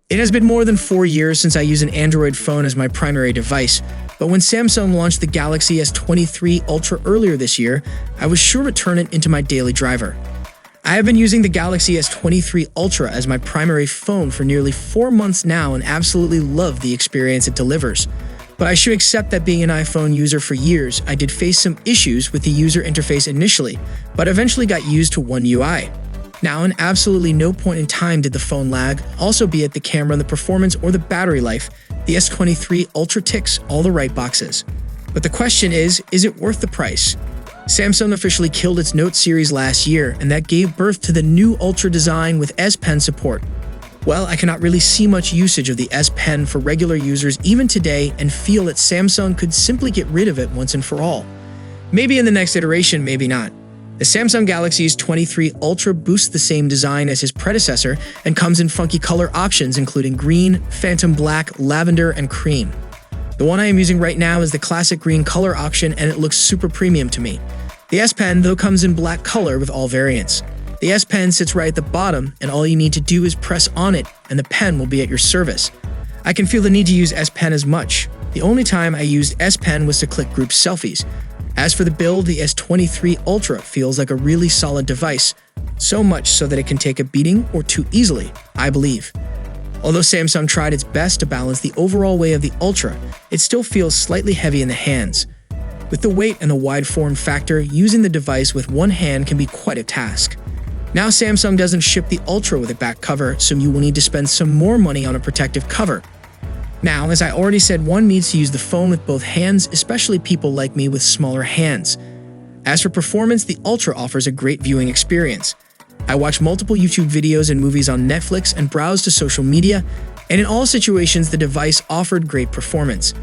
It has been more than 4 years since I use an Android phone as my primary device, but when Samsung launched the Galaxy S23 Ultra earlier this year, I was sure to turn it into my daily driver. I have been using the Galaxy S23 Ultra as my primary phone for nearly 4 months now and absolutely love the experience it delivers. But I should accept that being an iPhone user for years, I did face some issues with the user interface initially, but eventually got used to One UI. Now, in absolutely no point in time did the phone lag, also be it the camera, the performance, or the battery life, the S23 Ultra ticks all the right boxes. But the question is it worth the price? Samsung officially killed its Note series last year, and that gave birth to the new Ultra design with S Pen support. Well, I cannot really see much usage of the S Pen for regular users even today and feel that Samsung could simply get rid of it once and for all. Maybe in the next iteration, maybe not. The Samsung Galaxy S23 Ultra boosts the same design as his predecessor and comes in funky color options including green, phantom black, lavender, and cream. The one I am using right now is the classic green color option and it looks super premium to me. The S Pen, though, comes in black color with all variants. The S Pen sits right at the bottom and all you need to do is press on it and the pen will be at your service. I can feel the need to use S Pen as much. The only time I used S Pen was to click group selfies. As for the build, the S23 Ultra feels like a really solid device, so much so that it can take a beating or two easily, I believe. Although Samsung tried its best to balance the overall weight of the Ultra, it still feels slightly heavy in the hands. With the weight and the wide form factor, using the device with one hand can be quite a task. Now Samsung doesn't ship the Ultra with a back cover, so you will need to spend some more money on a protective cover. Now, as I already said, one needs to use the phone with both hands, especially people like me with smaller hands. As for performance, the Ultra offers a great viewing experience. I watch multiple YouTube videos and movies on Netflix and browse to social media, and in all situations the device offered great performance.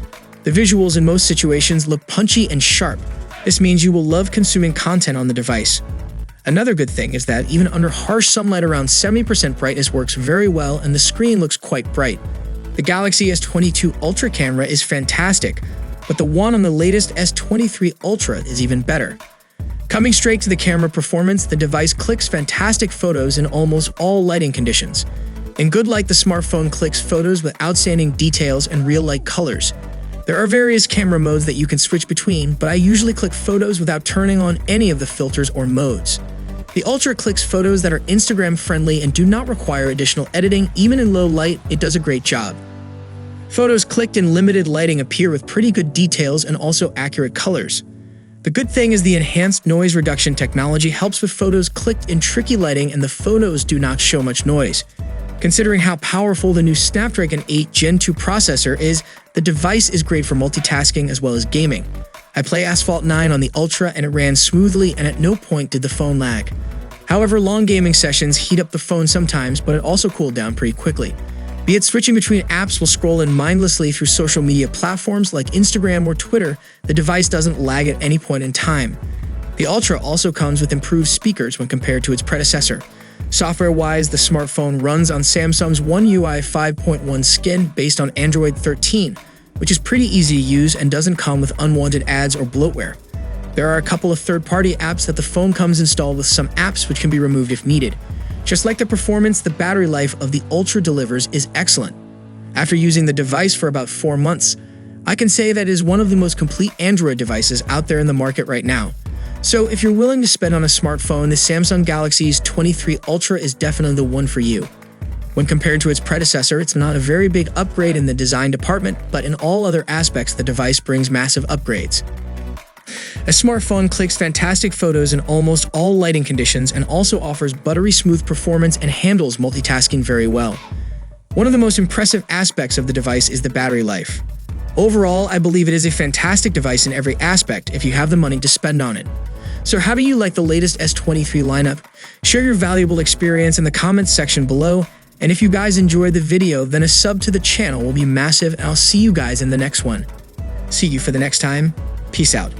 The visuals in most situations look punchy and sharp. This means you will love consuming content on the device. Another good thing is that even under harsh sunlight around 70% brightness works very well and the screen looks quite bright. The Galaxy S22 Ultra camera is fantastic, but the one on the latest S23 Ultra is even better. Coming straight to the camera performance, the device clicks fantastic photos in almost all lighting conditions. In good light, the smartphone clicks photos with outstanding details and real-light colors. There are various camera modes that you can switch between, but I usually click photos without turning on any of the filters or modes. The Ultra clicks photos that are Instagram-friendly and do not require additional editing. Even in low light, it does a great job. Photos clicked in limited lighting appear with pretty good details and also accurate colors. The good thing is the enhanced noise reduction technology helps with photos clicked in tricky lighting and the photos do not show much noise. Considering how powerful the new Snapdragon 8 Gen 2 processor is, the device is great for multitasking as well as gaming. I play Asphalt 9 on the Ultra and it ran smoothly and at no point did the phone lag. However, long gaming sessions heat up the phone sometimes, but it also cooled down pretty quickly. Be it switching between apps while scrolling mindlessly through social media platforms like Instagram or Twitter, the device doesn't lag at any point in time. The Ultra also comes with improved speakers when compared to its predecessor. Software-wise, the smartphone runs on Samsung's One UI 5.1 skin based on Android 13, which is pretty easy to use and doesn't come with unwanted ads or bloatware. There are a couple of third-party apps that the phone comes installed with some apps which can be removed if needed. Just like the performance, the battery life of the Ultra delivers is excellent. After using the device for about 4 months, I can say that it is one of the most complete Android devices out there in the market right now. So if you're willing to spend on a smartphone, the Samsung Galaxy S23 Ultra is definitely the one for you. When compared to its predecessor, it's not a very big upgrade in the design department, but in all other aspects, the device brings massive upgrades. A smartphone clicks fantastic photos in almost all lighting conditions and also offers buttery smooth performance and handles multitasking very well. One of the most impressive aspects of the device is the battery life. Overall, I believe it is a fantastic device in every aspect if you have the money to spend on it. So how do you like the latest S23 lineup? Share your valuable experience in the comments section below. And if you guys enjoyed the video, then a sub to the channel will be massive and I'll see you guys in the next one. See you for the next time. Peace out.